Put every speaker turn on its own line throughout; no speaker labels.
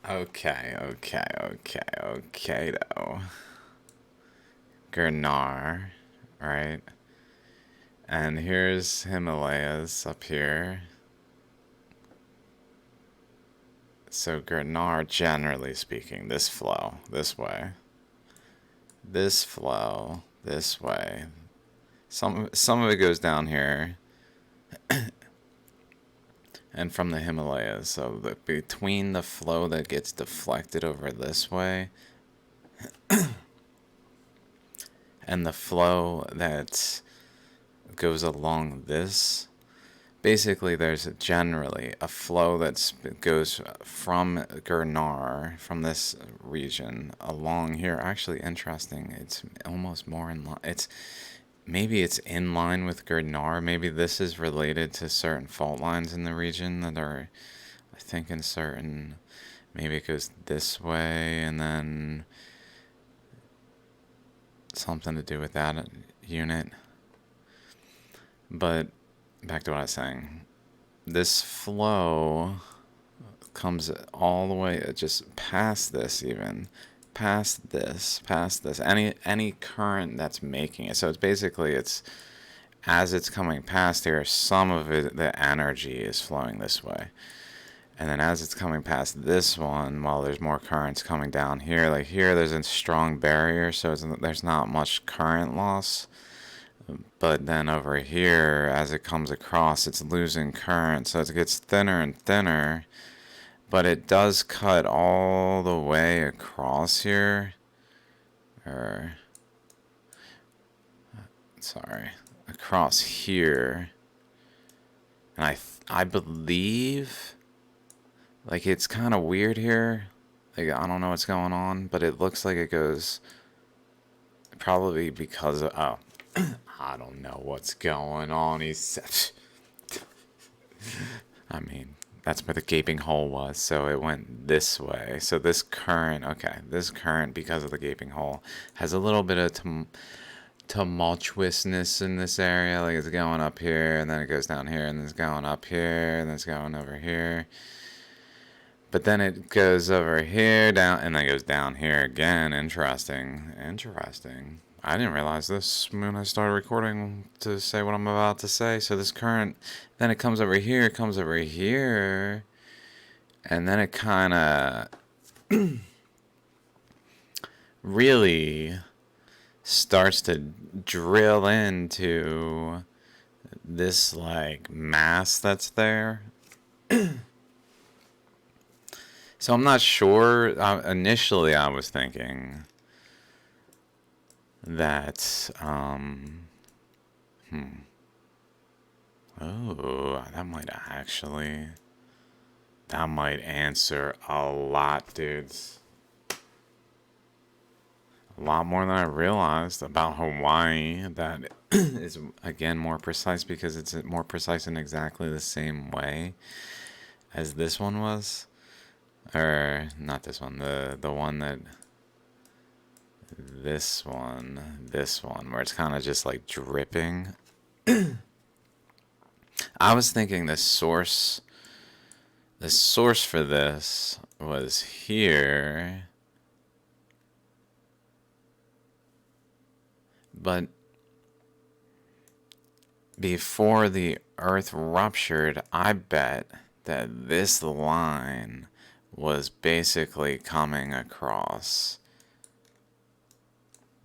Okay, though. Gurnar, right? And here's Himalayas up here. So Gurnar, generally speaking, this flow, this way. This flow, this way. Some of it goes down here. And from the Himalayas. So between the flow that gets deflected over this way and the flow that goes along this, basically there's generally a flow that goes from Gurnar, from this region, along here. Actually, interesting. It's almost more in line. Maybe it's in line with Gurnar. Maybe this is related to certain fault lines in the region that are, I think, in certain. Maybe it goes this way and then something to do with that unit. But back to what I was saying. This flow comes all the way just past this, even past this, any current that's making it. So it's basically, it's as it's coming past here, some of it, the energy is flowing this way, and then as it's coming past this one, while there's more currents coming down here, like here there's a strong barrier, so there's not much current loss. But then over here, as it comes across, it's losing current, so it gets thinner and thinner. But it does cut all the way across here. Sorry, across here. And I believe, like, it's kind of weird here. Like, I don't know what's going on, but it looks like it goes, probably because of, oh, I don't know what's going on. He said, I mean, that's where the gaping hole was, so it went this way. So this current, okay, this current, because of the gaping hole, has a little bit of tumultuousness in this area. Like, it's going up here, and then it goes down here, and then it's going up here, and then it's going over here. But then it goes over here, down, and then it goes down here again. Interesting. I didn't realize this when I started recording to say what I'm about to say. So this current, then it comes over here, and then it kind of really starts to drill into this, like, mass that's there. So I'm not sure. Initially, I was thinking that, oh, that might answer a lot, dudes. A lot more than I realized about Hawaii. That is, again, more precise because it's more precise in exactly the same way as this one was. Or, not this one, the one that, this one, where it's kind of just like dripping. I was thinking the source for this was here. But before the earth ruptured, I bet that this line was basically coming across.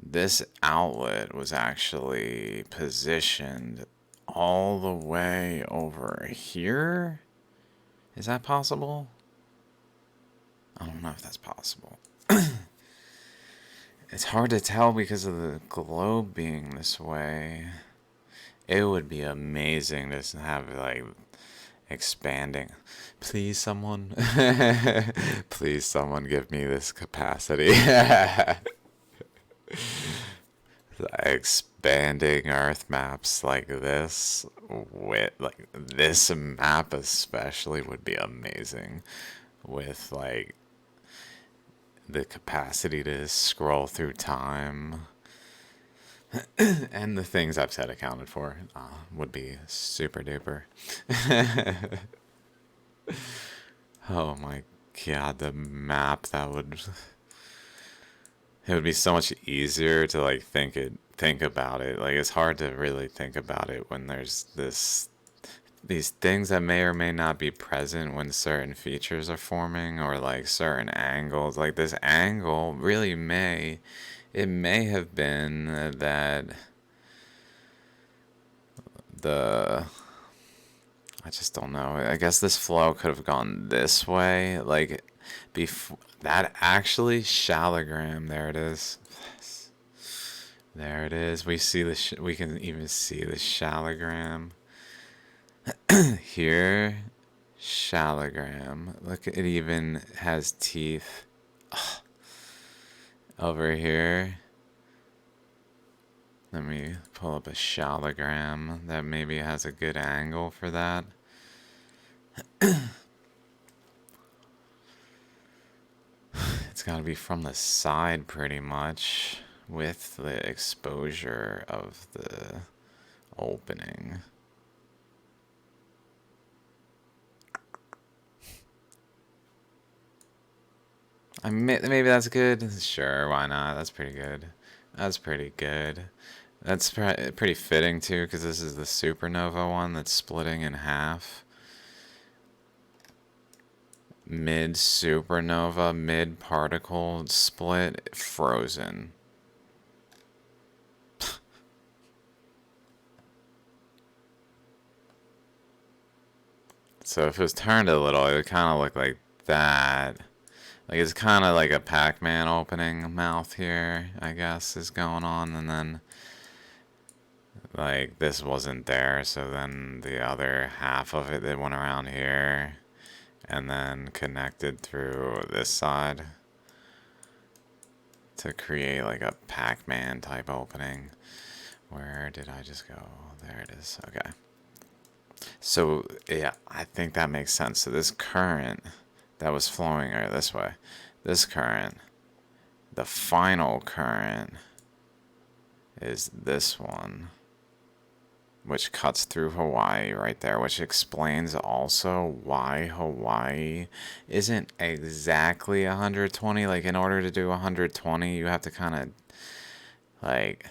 This outlet was actually positioned all the way over here. Is that possible? I don't know if that's possible. It's hard to tell because of the globe being this way. It would be amazing to have, like, expanding. Please, someone. Please, someone give me this capacity. Expanding Earth maps like this, with, like, this map especially, would be amazing. With, like, the capacity to scroll through time. And the things I've said accounted for would be super duper. Oh my God, the map that would, it would be so much easier to like think about it. Like it's hard to really think about it when there's these things that may or may not be present when certain features are forming, or like certain angles. Like this angle really it may have been that the I just don't know. I guess this flow could have gone this way. Like, before that actually shallogram. There it is. There it is. We see we can even see the shallogram here. Shallogram. Look, it even has teeth over here. Let me pull up a shallogram that maybe has a good angle for that. It's got to be from the side pretty much with the exposure of the opening. Maybe that's good. Sure, why not? That's pretty good. That's pretty good. That's pretty fitting too, because this is the supernova one that's splitting in half. Mid supernova, mid particle split, frozen. So if it was turned a little, it would kind of look like that. Like it's kind of like a Pac-Man opening mouth here, I guess, is going on, and then like this wasn't there, so then the other half of it went around here and then connected through this side to create like a Pac-Man type opening. Where did I just go? There it is. Okay. So yeah, I think that makes sense. So this current that was flowing this way, this current, the final current is this one, which cuts through Hawaii right there, which explains also why Hawaii isn't exactly 120. Like, in order to do 120, you have to kind of, like,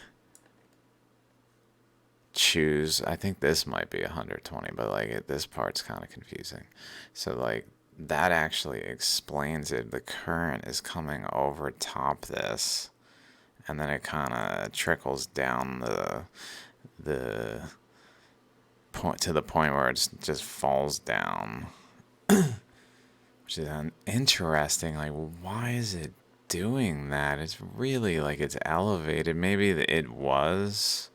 choose. I think this might be 120, but, like, this part's kind of confusing. So, like, that actually explains it. The current is coming over top this, and then it kind of trickles down the point to the point where it just falls down, which is interesting. Like, why is it doing that? It's really like it's elevated. Maybe it was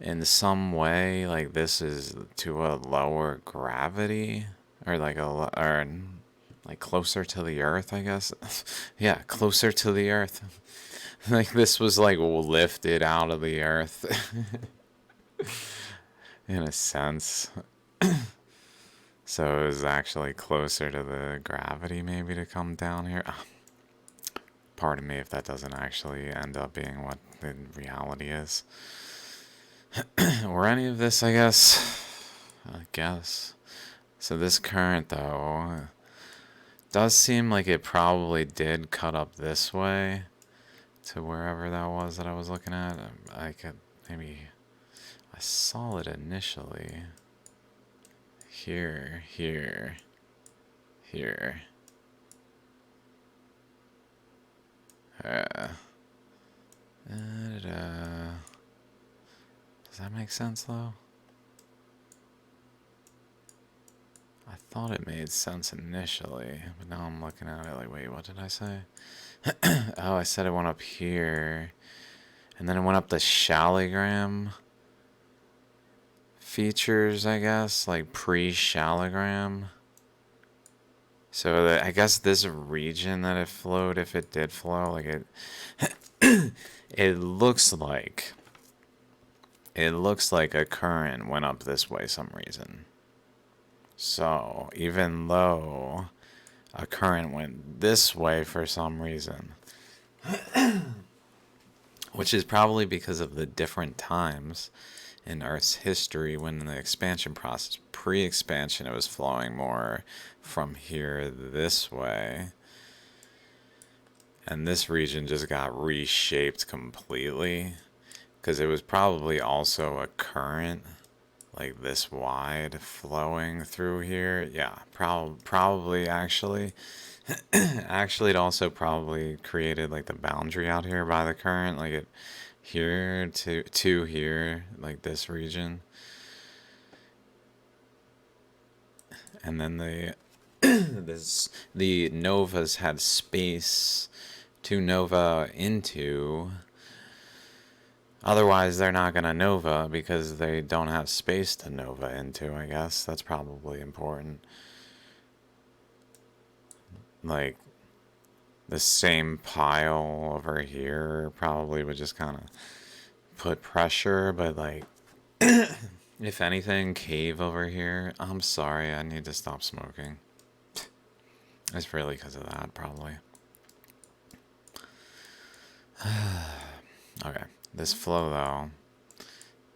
in some way, like this is to a lower gravity, or like or like closer to the earth, I guess. Yeah, closer to the earth. Like this was like lifted out of the earth. In a sense. So it was actually closer to the gravity maybe to come down here. Pardon me if that doesn't actually end up being what the reality is. Or any of this, I guess. So this current, though, does seem like it probably did cut up this way to wherever that was that I was looking at. I could maybe... I saw it initially. Here. Does that make sense, though? I thought it made sense initially, but now I'm looking at it like, wait, what did I say? Oh, I said it went up here, and then it went up the shallogram features, I guess, like pre-shallogram. So I guess this region that it flowed, if it did flow, like it looks like a current went up this way some reason. So even though a current went this way for some reason, which is probably because of the different times in Earth's history when in the expansion process, pre-expansion, it was flowing more from here this way. And this region just got reshaped completely because it was probably also a current like this wide flowing through here. Yeah, probably actually. Actually, it also probably created like the boundary out here by the current, like it here to here, like this region. And then the novas had space to nova into. Otherwise, they're not going to nova because they don't have space to nova into, I guess. That's probably important. Like, the same pile over here probably would just kind of put pressure, but like, if anything, cave over here. I'm sorry, I need to stop smoking. It's really because of that, probably. Okay, this flow, though,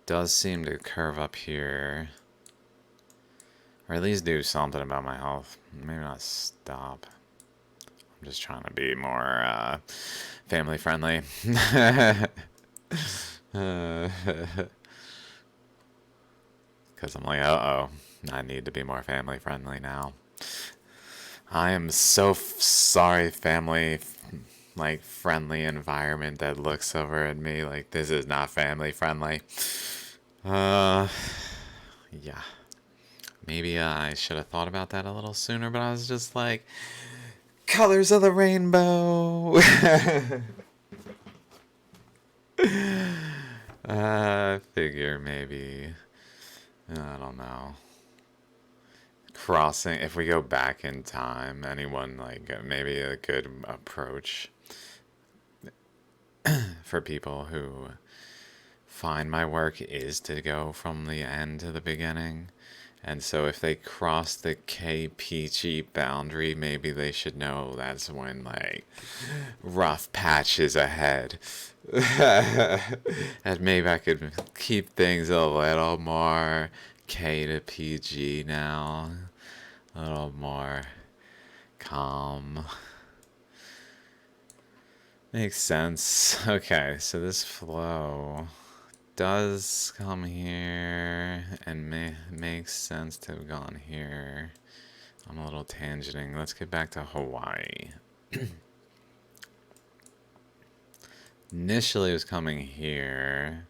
does seem to curve up here. Or at least do something about my health. Maybe not stop. I'm just trying to be more family friendly. Because I'm like, uh-oh, I need to be more family friendly now. I am so sorry, family, like, friendly environment that looks over at me like this is not family friendly. Yeah. Maybe I should have thought about that a little sooner, but I was just like, colors of the rainbow. Figure maybe. I don't know. Crossing, if we go back in time, anyone, like, maybe a good approach for people who find my work is to go from the end to the beginning. And so if they cross the KPG boundary, maybe they should know that's when, like, rough patch is ahead. And maybe I could keep things a little more K to PG now. A little more calm. Makes sense. Okay, so this flow does come here and makes sense to have gone here. I'm a little tangenting. Let's get back to Hawaii. Initially it was coming here,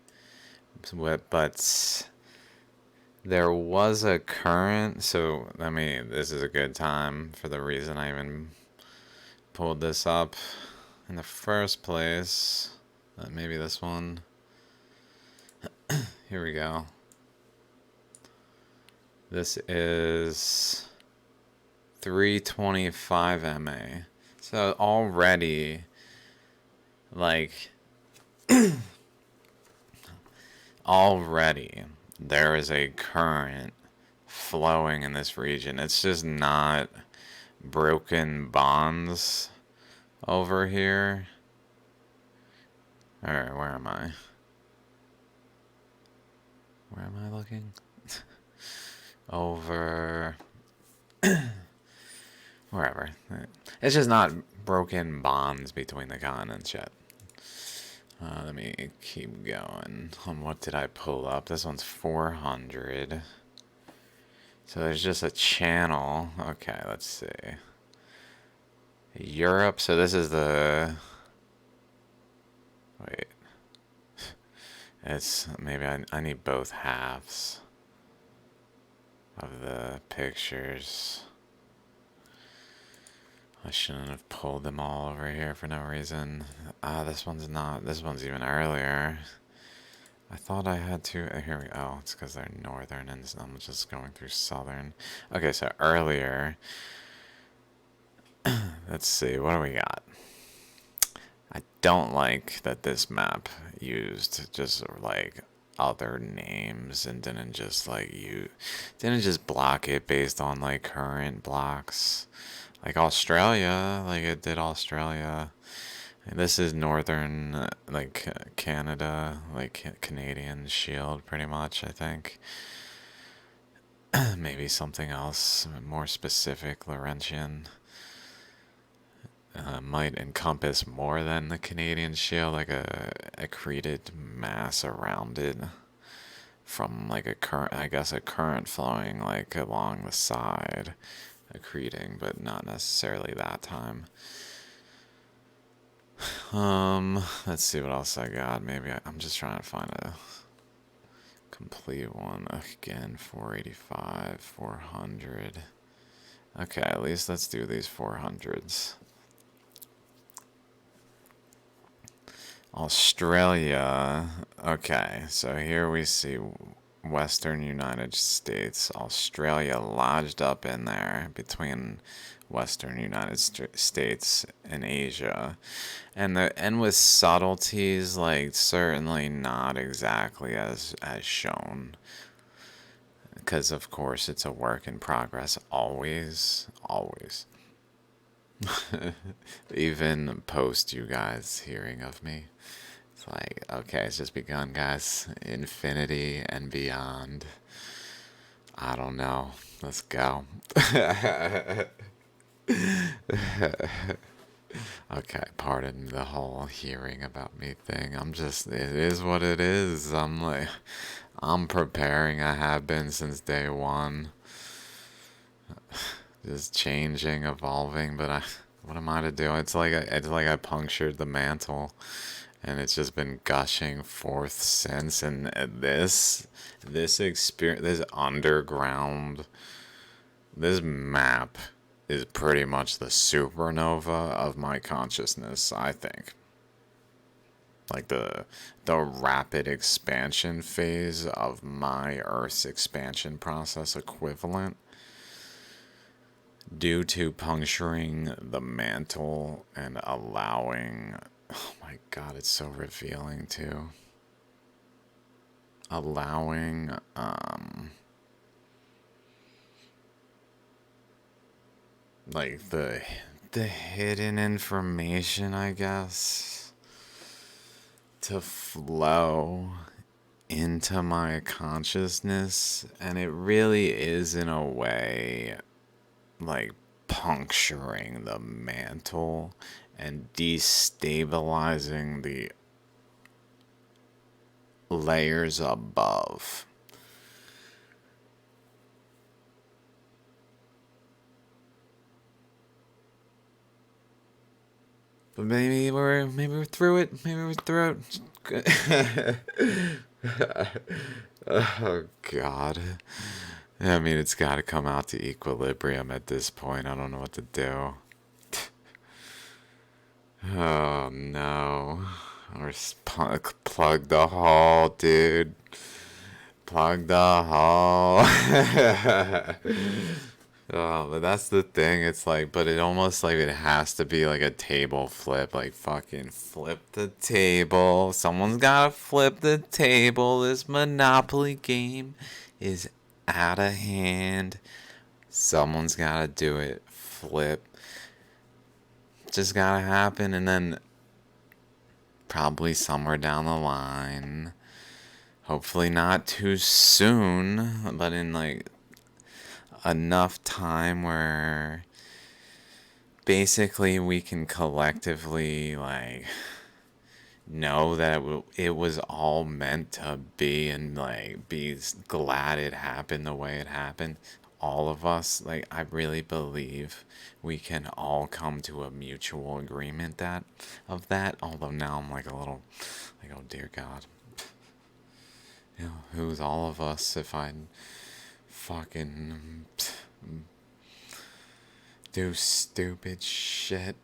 but there was a current, so I mean, this is a good time for the reason I even pulled this up in the first place. Maybe this one. Here we go. This is 325 MA. So already, like, already there is a current flowing in this region. It's just not broken bonds over here. Alright, where am I? Where am I looking? Over wherever. It's just not broken bonds between the continents yet. Let me keep going. What did I pull up? This one's 400. So there's just a channel. Okay, let's see. Europe. So this is the... Wait. It's... Maybe I need both halves of the pictures. I shouldn't have pulled them all over here for no reason. This one's not. This one's even earlier. I thought I had to. Here we go. Oh, it's because they're northern and I'm just going through southern. Okay, so earlier. Let's see. What do we got? I don't like that this map used just like other names and didn't just block it based on like current blocks. Like Australia, like it did Australia, This is northern, Canada, Canadian Shield, pretty much, I think. Maybe something else more specific, Laurentian. Might encompass more than the Canadian Shield, like a accreted mass around it from like a current, I guess a current flowing like along the side, accreting, but not necessarily that time. Let's see what else I got. Maybe I'm just trying to find a complete one. Again, 485, 400. Okay, at least let's do these 400s. Australia. Okay, so here we see Western United States. Australia lodged up in there between Western United States and Asia. And with subtleties, like certainly not exactly as shown. Because of course it's a work in progress, always, always. Even post you guys hearing of me. It's like, okay, it's just begun, guys. Infinity and beyond. I don't know. Let's go. Okay, pardon the whole hearing about me thing. It is what it is. I'm preparing. I have been since day one. Just changing, evolving, but what am I to do? It's like I punctured the mantle, and it's just been gushing forth since. And this experience, this underground, this map is pretty much the supernova of my consciousness, I think. Like the rapid expansion phase of my Earth's expansion process equivalent, due to puncturing the mantle and allowing, oh my god, it's so revealing too, allowing like the hidden information, I guess, to flow into my consciousness. And it really is, in a way, like puncturing the mantle and destabilizing the layers above. But maybe we're through it. Maybe we're through it. Oh god. I mean, it's got to come out to equilibrium at this point. I don't know what to do. Oh no. Or plug the hole, dude. Plug the hole. Oh, but that's the thing. It's like, but it almost like it has to be like a table flip. Like, fucking flip the table. Someone's gotta flip the table. This Monopoly game is out of hand. Someone's gotta do it. Flip. Just gotta happen. And then probably somewhere down the line, hopefully not too soon, but in like enough time where basically we can collectively like know that it was all meant to be, and like be glad it happened the way it happened. All of us, like, I really believe we can all come to a mutual agreement that, although now I'm like a little like, oh dear god, you know, who's all of us if I fucking do stupid shit.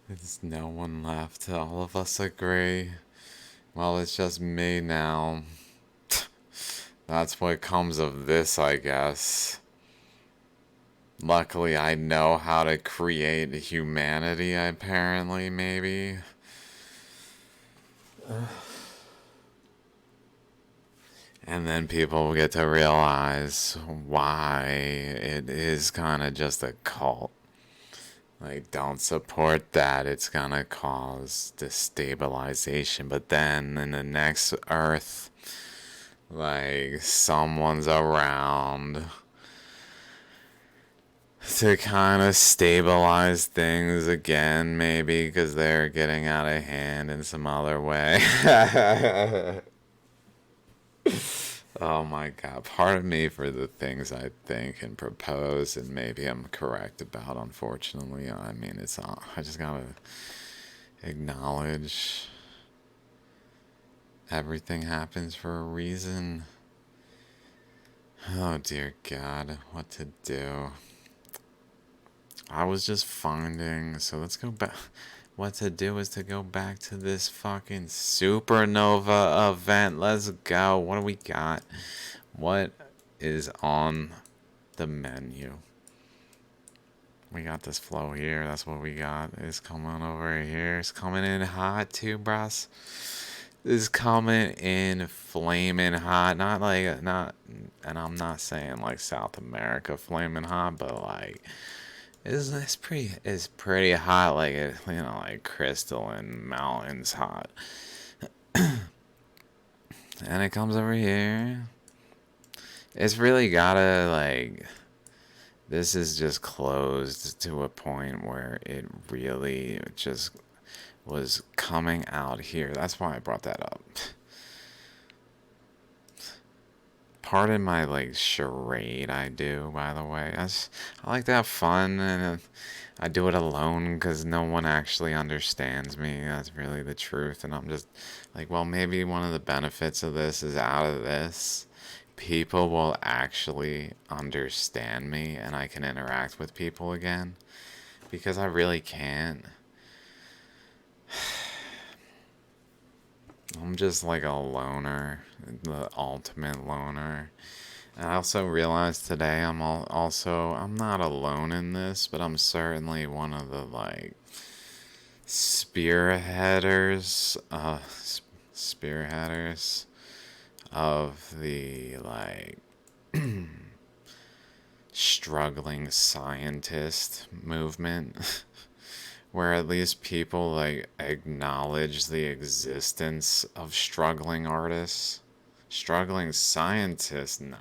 There's no one left. All of us agree. Well, it's just me now. That's what comes of this, I guess. Luckily, I know how to create humanity, apparently, maybe. And then people get to realize why it is kind of just a cult. Like, don't support that. It's gonna cause destabilization. But then in the next Earth, like, someone's around to kind of stabilize things again, maybe, because they're getting out of hand in some other way. Oh my god, pardon me for the things I think and propose, and maybe I'm correct about, unfortunately. I mean, it's all, I just gotta acknowledge everything happens for a reason. Oh dear god, what to do? I was just finding, so let's go back. What to do is to go back to this fucking supernova event. Let's go. What do we got? What is on the menu? We got this flow here. That's what we got. It's coming over here. It's coming in hot too, bros. It's coming in flaming hot. Not like, not, and I'm not saying like South America flaming hot, but like, it's pretty hot, like it, you know, like crystalline mountains hot. And it comes over here. It's really gotta like, this is just closed to a point where it really just was coming out here. That's why I brought that up. Pardon my like charade I do, by the way. I like to have fun, and I do it alone because no one actually understands me. That's really the truth. And I'm just like, well, maybe one of the benefits of this is out of this, people will actually understand me and I can interact with people again. Because I really can't. I'm just like a loner, the ultimate loner. And I also realized today I'm not alone in this, but I'm certainly one of the like spearheaders, spearheaders of the like struggling scientist movement. Where at least people like acknowledge the existence of struggling artists, struggling scientists. No.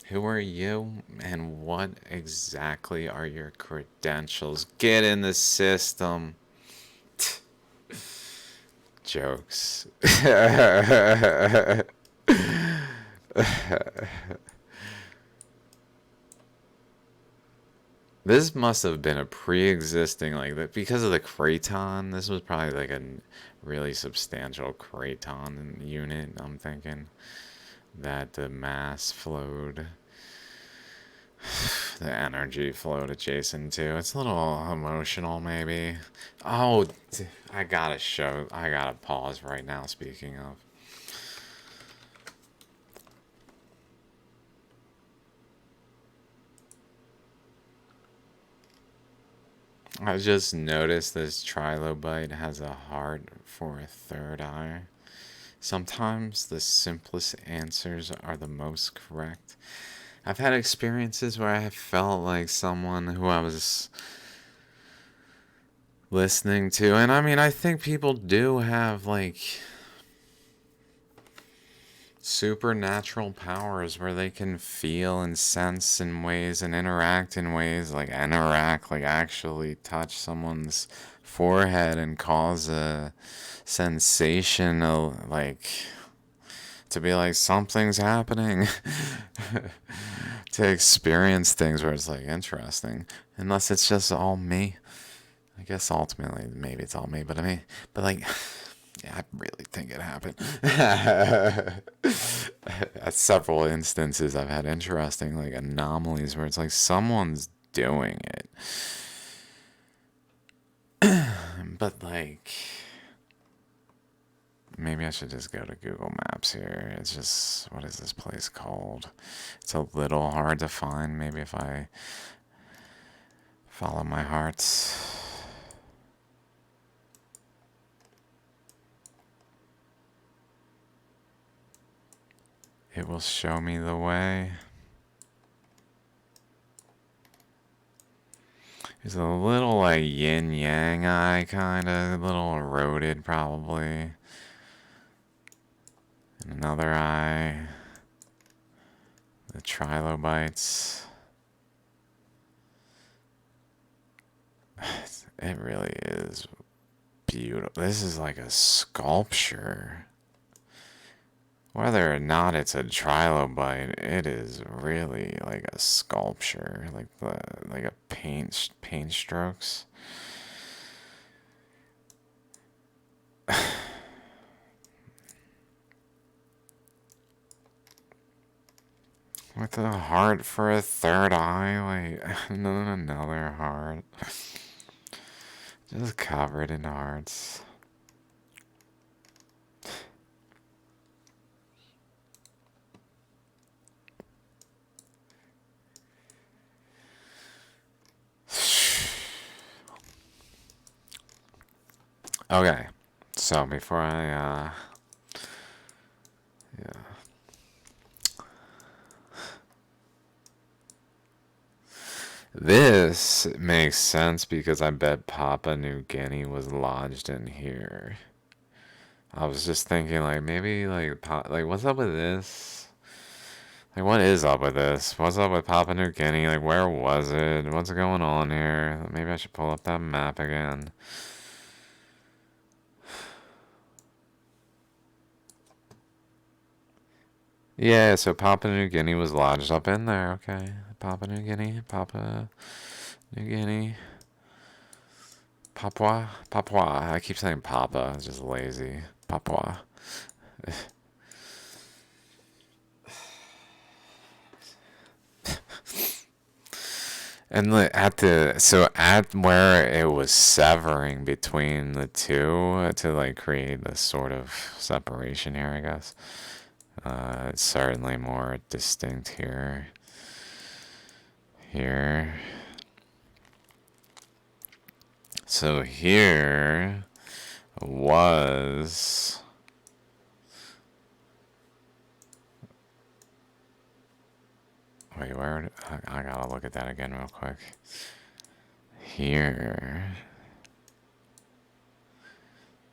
Who are you, and what exactly are your credentials? Get in the system. Jokes. This must have been a pre-existing, like, because of the craton. This was probably like a really substantial craton unit. I'm thinking that the mass flowed, the energy flowed adjacent to. It's a little emotional, maybe. Oh, I gotta pause right now. Speaking of. I just noticed this trilobite has a heart for a third eye. Sometimes the simplest answers are the most correct. I've had experiences where I have felt like someone who I was listening to, and I mean, I think people do have like supernatural powers where they can feel and sense in ways and interact in ways, like actually touch someone's forehead and cause a sensation of like, to be like something's happening. To experience things where it's like interesting, unless it's just all me. I guess ultimately maybe it's all me, but I mean, but like, yeah, I really think it happened. At several instances, I've had interesting like anomalies where it's like someone's doing it, but like, maybe I should just go to Google Maps here. It's just, what is this place called? It's a little hard to find. Maybe if I follow my heart. It will show me the way. He's a little like yin yang eye, kind of, a little eroded probably. And another eye. The trilobites. It really is beautiful. This is like a sculpture. Whether or not it's a trilobite, it is really like a sculpture, like a paint strokes. With a heart for a third eye, like another heart. Just covered in hearts. Okay, so before yeah. This makes sense because I bet Papua New Guinea was lodged in here. I was just thinking, like, maybe, like, what's up with this? Like, what is up with this? What's up with Papua New Guinea? Like, where was it? What's going on here? Maybe I should pull up that map again. Yeah, so Papua New Guinea was lodged up in there, okay. Papua New Guinea, Papua New Guinea. Papua. I keep saying Papa, it's just lazy. Papua. And at where it was severing between the two to like create this sort of separation here, I guess. It's certainly more distinct here. Here. So here was. Wait, where? I gotta look at that again real quick. Here.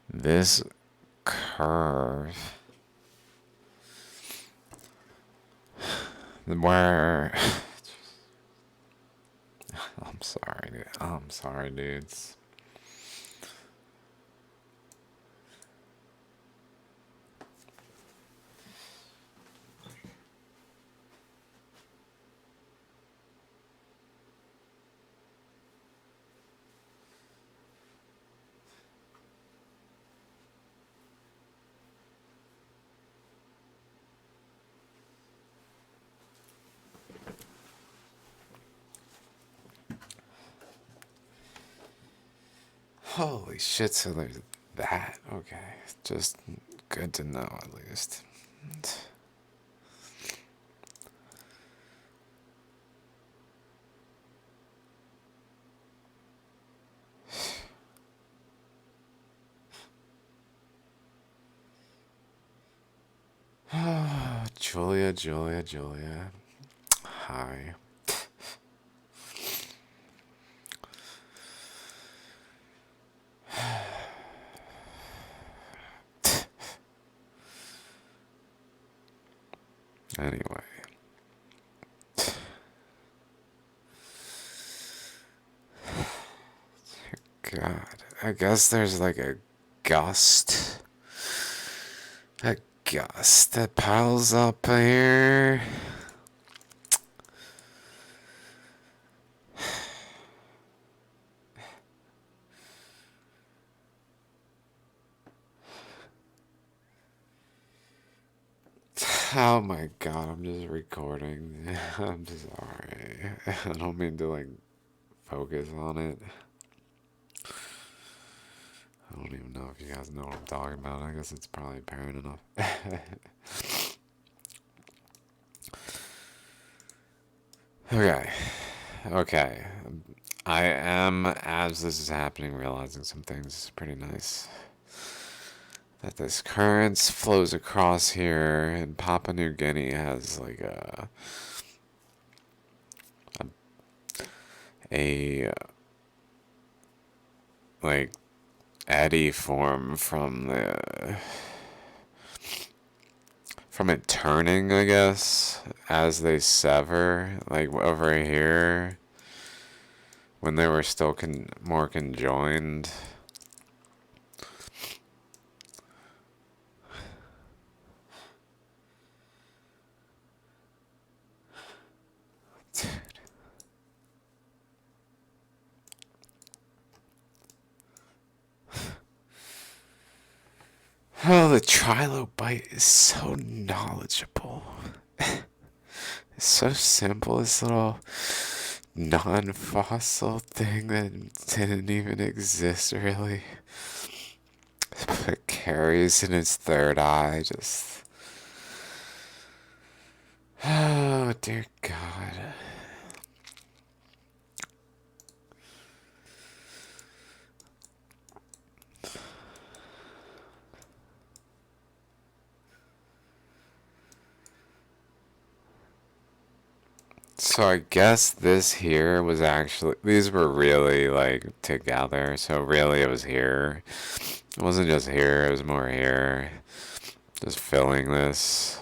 This curve. Where. I'm sorry, dude. I'm sorry, dudes. Holy shit, so there's that. Okay. Just good to know, at least. Julia. Hi. Anyway. God. I guess there's like a gust. A gust that piles up here. Oh my god, I'm just recording. I'm sorry. I don't mean to like focus on it. I don't even know if you guys know what I'm talking about. I guess it's probably apparent enough. Okay. I am, as this is happening, realizing some things. It's pretty nice. That this current flows across here, and Papua New Guinea has like a like eddy form from it turning, I guess, as they sever, like over here when they were still more conjoined. Oh, the trilobite is so knowledgeable. It's so simple, this little non-fossil thing that didn't even exist really. It carries in its third eye, just... Oh, dear God. So I guess this here was actually, these were really like together, so really it was here. It wasn't just here, it was more here. Just filling this.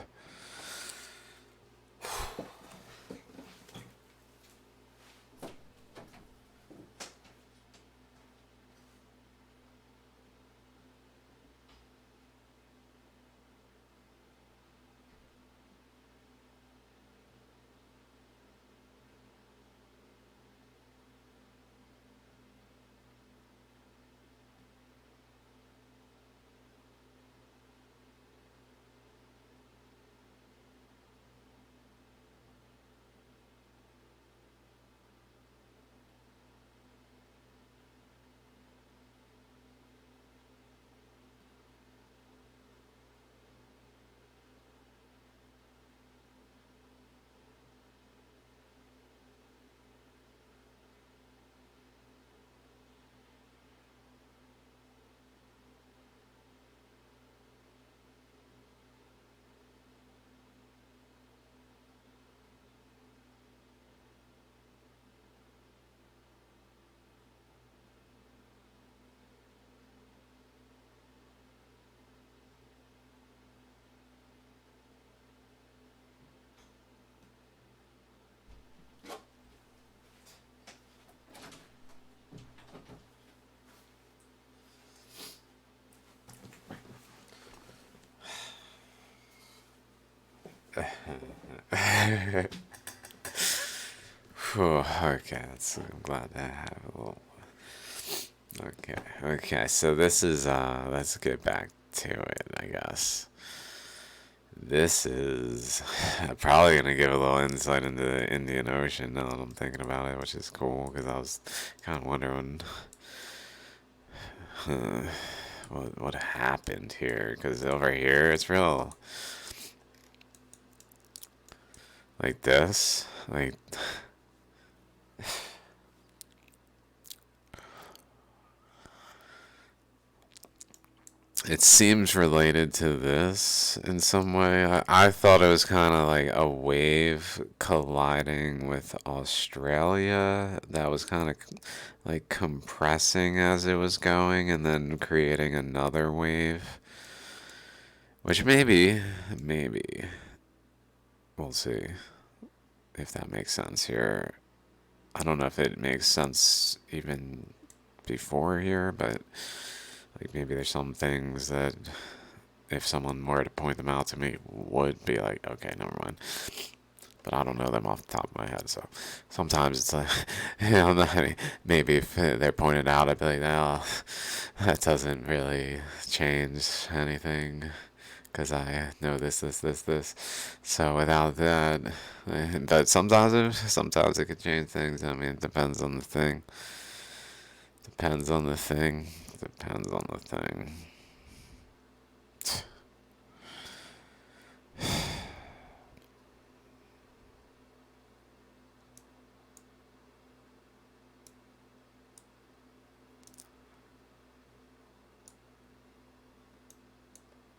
Whew, okay, I'm glad to have a little. Okay, so this is, let's get back to it, I guess. This is probably going to give a little insight into the Indian Ocean now that I'm thinking about it, which is cool, because I was kind of wondering uh, what happened here, because over here it's real like this, like it seems related to this in some way. I thought it was kind of like a wave colliding with Australia that was kind of like compressing as it was going and then creating another wave. Which maybe, we'll see if that makes sense here. I don't know if it makes sense even before here, but like maybe there's some things that if someone were to point them out to me would be like, okay, never mind. But I don't know them off the top of my head, so sometimes it's like, maybe if they're pointed out, I'd be like, no, that doesn't really change anything because I know this. So without that, but sometimes it could change things. I mean, it depends on the thing. Depends on the thing. Depends on the thing.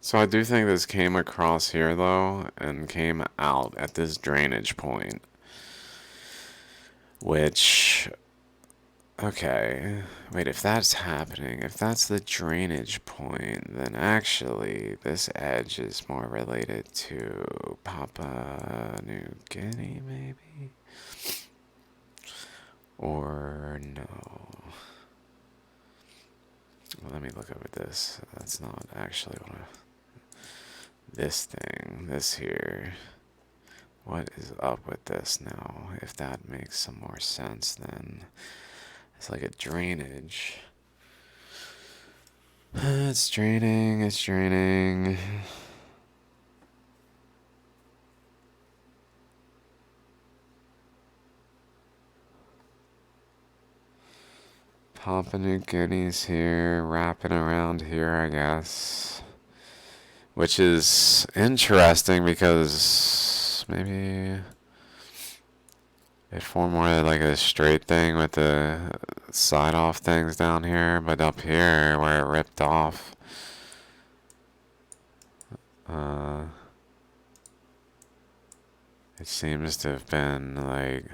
So I do think this came across here though, and came out at this drainage point, which Okay, wait, if that's happening, if that's the drainage point, then actually this edge is more related to Papua New Guinea, maybe? Or no? Well, let me look over this. That's not actually what this thing, this here. What is up with this now? If that makes some more sense, then it's like a drainage. It's draining, it's draining. Papua New Guinea's here, wrapping around here, I guess. Which is interesting because maybe it formed more like a straight thing with the side off things down here, but up here where it ripped off, it seems to have been like,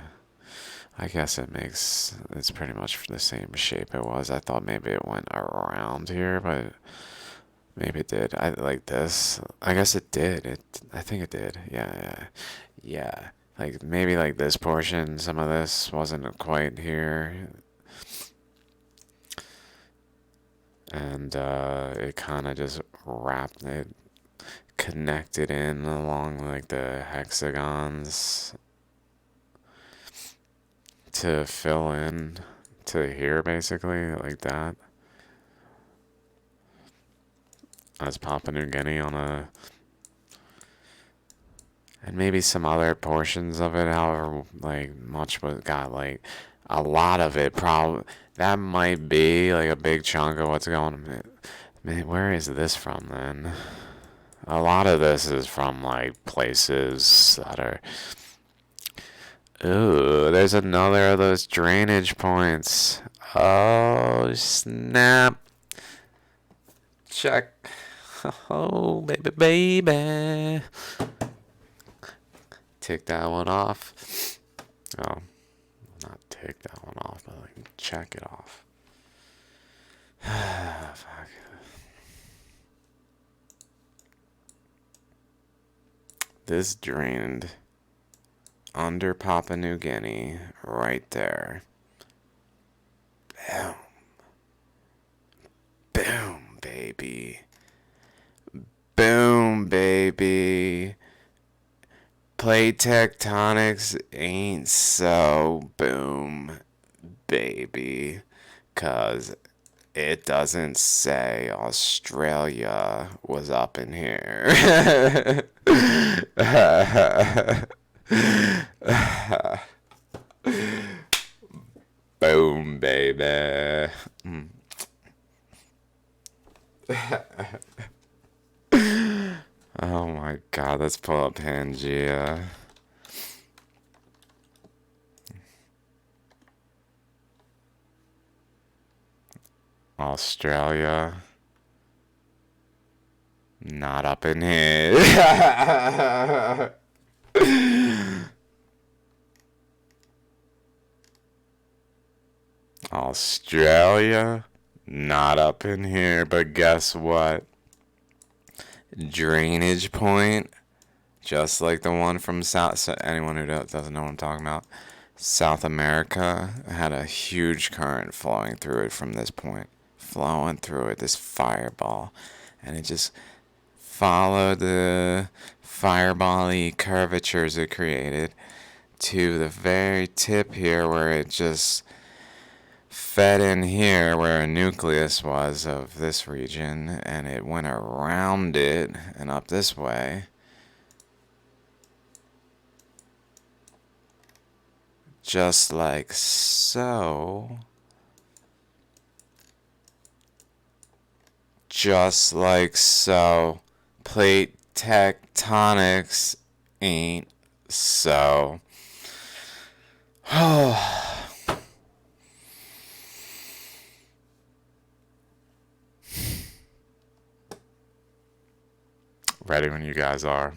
I guess it's pretty much the same shape it was. I thought maybe it went around here, but maybe it did. I like this. I guess it did. I think it did. Yeah. Like maybe like this portion, some of this wasn't quite here, and it kind of just wrapped it, connected in along like the hexagons to fill in to here, basically like that. As Papua New Guinea on a, and maybe some other portions of it, however, like much was got like a lot of it. Probably that might be like a big chunk of what's going on. Man, where is this from then? A lot of this is from like places that are. Ooh, there's another of those drainage points. Oh snap! Check. Oh baby, baby. Tick that one off. Oh, not tick that one off, but like check it off. Fuck. This drained under Papua New Guinea right there. Boom. Boom, baby. Boom, baby. Plate tectonics ain't so boom, baby. 'Cause it doesn't say Australia was up in here. Boom, baby. Oh my god, let's pull up Pangea. Australia. Not up in here. Australia. Not up in here, but guess what? Drainage point. Just like the one from South. So anyone who doesn't know what I'm talking about. South America had a huge current flowing through it from this point. Flowing through it, this fireball. And it just followed the fireball-y curvatures it created to the very tip here where it just fed in here where a nucleus was of this region, and it went around it and up this way. Just like so. Just like so. Plate tectonics ain't so. Ready when you guys are.